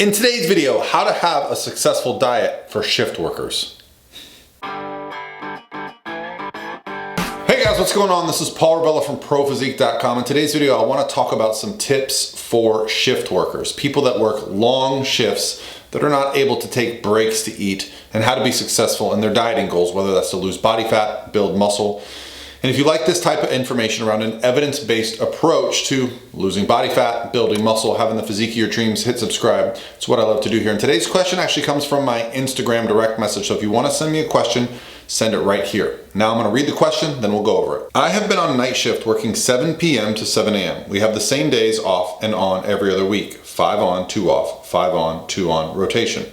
In today's video, how to have a successful diet for shift workers. Hey guys, what's going on? This is Paul Rebella from ProPhysique.com. In today's video, I want to talk about some tips for shift workers, people that work long shifts that are not able to take breaks to eat, and how to be successful in their dieting goals, whether that's to lose body fat, build muscle. And if you like this type of information around an evidence-based approach to losing body fat, building muscle, having the physique of your dreams, hit subscribe. It's what I love to do here. And today's question actually comes from my Instagram direct message. So if you want to send me a question, send it right here. Now I'm going to read the question, then we'll go over it. I have been on night shift working 7 p.m. to 7 a.m. We have the same days off and on every other week. 5 on, 2 off, 5 on, 2 on rotation.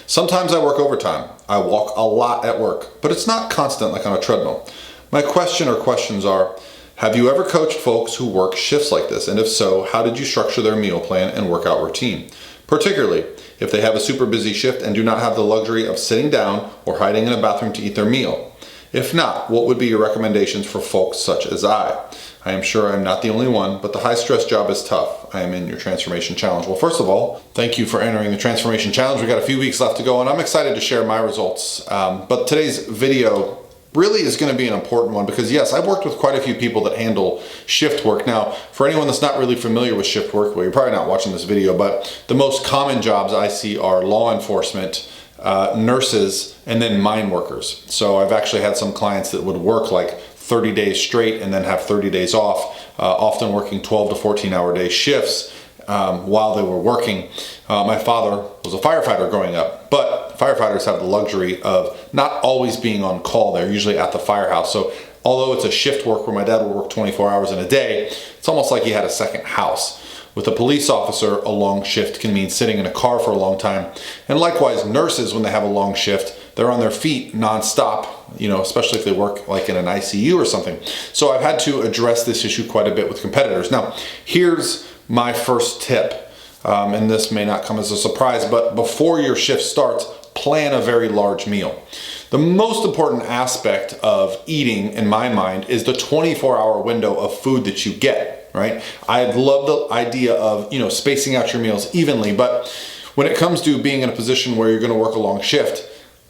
Sometimes I work overtime. I walk a lot at work, but it's not constant like on a treadmill. My question or questions are, have you ever coached folks who work shifts like this? And if so, how did you structure their meal plan and workout routine? Particularly if they have a super busy shift and do not have the luxury of sitting down or hiding in a bathroom to eat their meal. If not, what would be your recommendations for folks such as I? I am sure I'm not the only one, but the high stress job is tough. I am in your transformation challenge. Well, first of all, thank you for entering the transformation challenge. We got a few weeks left to go and I'm excited to share my results. But today's video really is going to be an important one because yes, I've worked with quite a few people that handle shift work. Now, for anyone that's not really familiar with shift work, well, you're probably not watching this video, but the most common jobs I see are law enforcement, nurses, and then mine workers. So I've actually had some clients that would work like 30 days straight and then have 30 days off, often working 12 to 14 hour day shifts while they were working. My father was a firefighter growing up, but firefighters have the luxury of not always being on call. They're usually at the firehouse. So although it's a shift work where my dad would work 24 hours in a day, it's almost like he had a second house. With a police officer, a long shift can mean sitting in a car for a long time. And likewise, nurses, when they have a long shift, they're on their feet nonstop, especially if they work like in an ICU or something. So I've had to address this issue quite a bit with competitors. Now, here's my first tip, and this may not come as a surprise, but before your shift starts, plan a very large meal. The most important aspect of eating, in my mind, is the 24-hour window of food that you get, right? I love the idea of, spacing out your meals evenly, but when it comes to being in a position where you're going to work a long shift,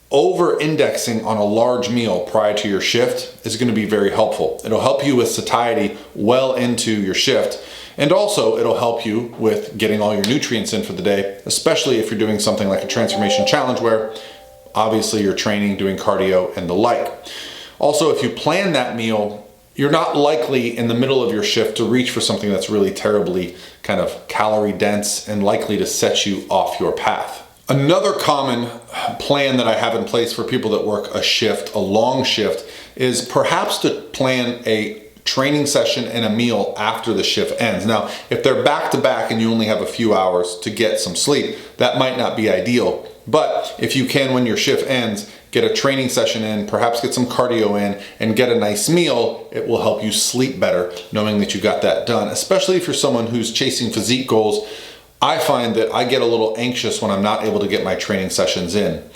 over-indexing on a large meal prior to your shift is going to be very helpful. It'll help you with satiety well into your shift. And also it'll help you with getting all your nutrients in for the day, especially if you're doing something like a transformation challenge where obviously you're training, doing cardio and the like. Also, if you plan that meal, you're not likely in the middle of your shift to reach for something that's really terribly kind of calorie dense and likely to set you off your path. Another common plan that I have in place for people that work a shift, a long shift, is perhaps to plan a training session and a meal after the shift ends. Now, if they're back to back and you only have a few hours to get some sleep, that might not be ideal. But if you can, when your shift ends, get a training session in, perhaps get some cardio in, and get a nice meal, it will help you sleep better knowing that you got that done, especially if you're someone who's chasing physique goals. I find that I get a little anxious when I'm not able to get my training sessions in.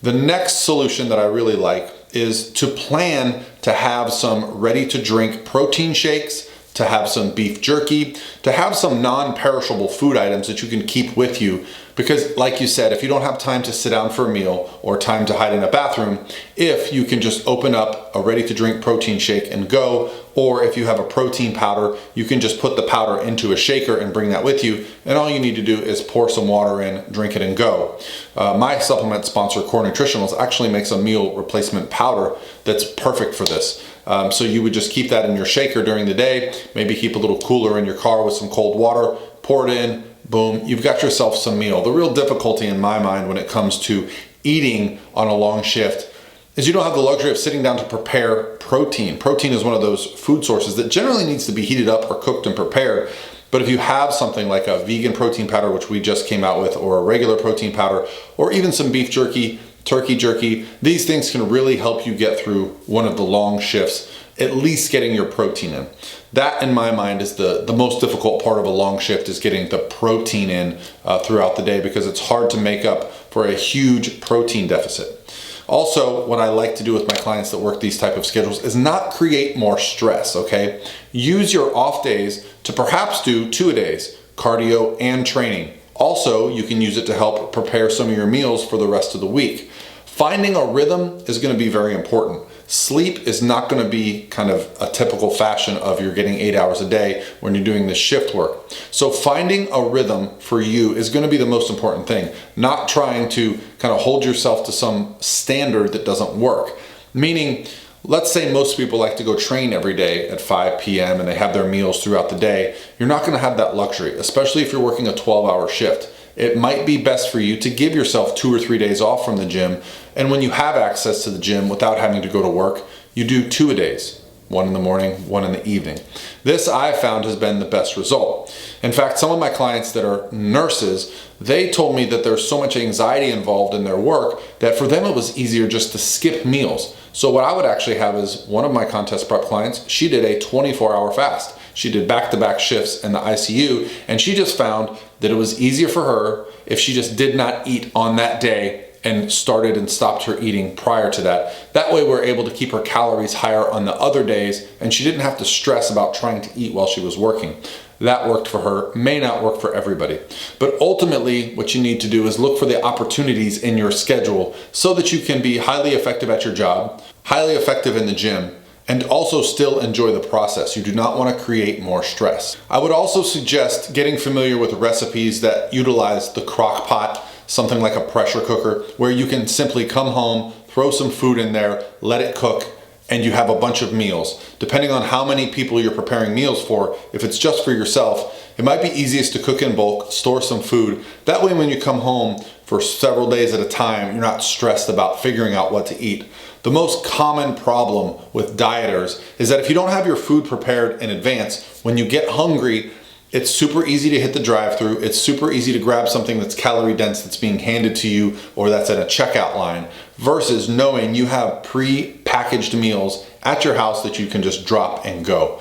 The next solution that I really like is to plan to have some ready-to-drink protein shakes, to have some beef jerky, to have some non-perishable food items that you can keep with you. Because like you said, if you don't have time to sit down for a meal or time to hide in a bathroom, if you can just open up a ready-to-drink protein shake and go, or if you have a protein powder, you can just put the powder into a shaker and bring that with you. And all you need to do is pour some water in, drink it and go. My supplement sponsor, Core Nutritionals, actually makes a meal replacement powder that's perfect for this. So you would just keep that in your shaker during the day, maybe keep a little cooler in your car with some cold water, pour it in, boom, you've got yourself some meal. The real difficulty in my mind when it comes to eating on a long shift is you don't have the luxury of sitting down to prepare protein. Protein is one of those food sources that generally needs to be heated up or cooked and prepared. But if you have something like a vegan protein powder, which we just came out with, or a regular protein powder, or even some beef jerky, turkey jerky, these things can really help you get through one of the long shifts, at least getting your protein in. That, in my mind, is the most difficult part of a long shift, is getting the protein in throughout the day, because it's hard to make up for a huge protein deficit. Also, what I like to do with my clients that work these type of schedules is not create more stress, okay? Use your off days to perhaps do 2-a-days, cardio and training, Also, you can use it to help prepare some of your meals for the rest of the week. Finding a rhythm is going to be very important. Sleep is not going to be kind of a typical fashion of you're getting 8 hours a day when you're doing this shift work. So finding a rhythm for you is going to be the most important thing, not trying to kind of hold yourself to some standard that doesn't work. Meaning, let's say most people like to go train every day at 5 p.m. and they have their meals throughout the day. You're not going to have that luxury, especially if you're working a 12-hour shift. It might be best for you to give yourself 2 or 3 days off from the gym. And when you have access to the gym without having to go to work, you do 2 a days, 1 in the morning, 1 in the evening. This I found has been the best result. In fact, some of my clients that are nurses, they told me that there's so much anxiety involved in their work that for them it was easier just to skip meals. So what I would actually have is one of my contest prep clients, she did a 24-hour fast. She did back-to-back shifts in the ICU, and she just found that it was easier for her if she just did not eat on that day and started and stopped her eating prior to that. That way we're able to keep her calories higher on the other days, and she didn't have to stress about trying to eat while she was working. That worked for her, may not work for everybody. But ultimately, what you need to do is look for the opportunities in your schedule so that you can be highly effective at your job, highly effective in the gym, and also still enjoy the process. You do not want to create more stress. I would also suggest getting familiar with recipes that utilize the crock pot, something like a pressure cooker, where you can simply come home, throw some food in there, let it cook, and you have a bunch of meals. Depending on how many people you're preparing meals for, if it's just for yourself, it might be easiest to cook in bulk, store some food. That way when you come home for several days at a time, you're not stressed about figuring out what to eat. The most common problem with dieters is that if you don't have your food prepared in advance, when you get hungry, it's super easy to hit the drive-thru. It's super easy to grab something that's calorie dense that's being handed to you or that's at a checkout line versus knowing you have pre-packaged meals at your house that you can just drop and go.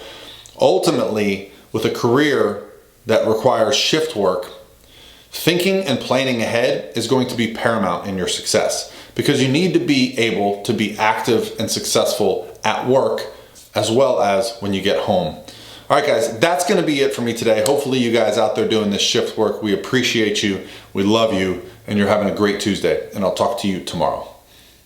Ultimately, with a career that requires shift work, thinking and planning ahead is going to be paramount in your success because you need to be able to be active and successful at work as well as when you get home. All right, guys, that's going to be it for me today. Hopefully you guys out there doing this shift work, we appreciate you, we love you, and you're having a great Tuesday, and I'll talk to you tomorrow.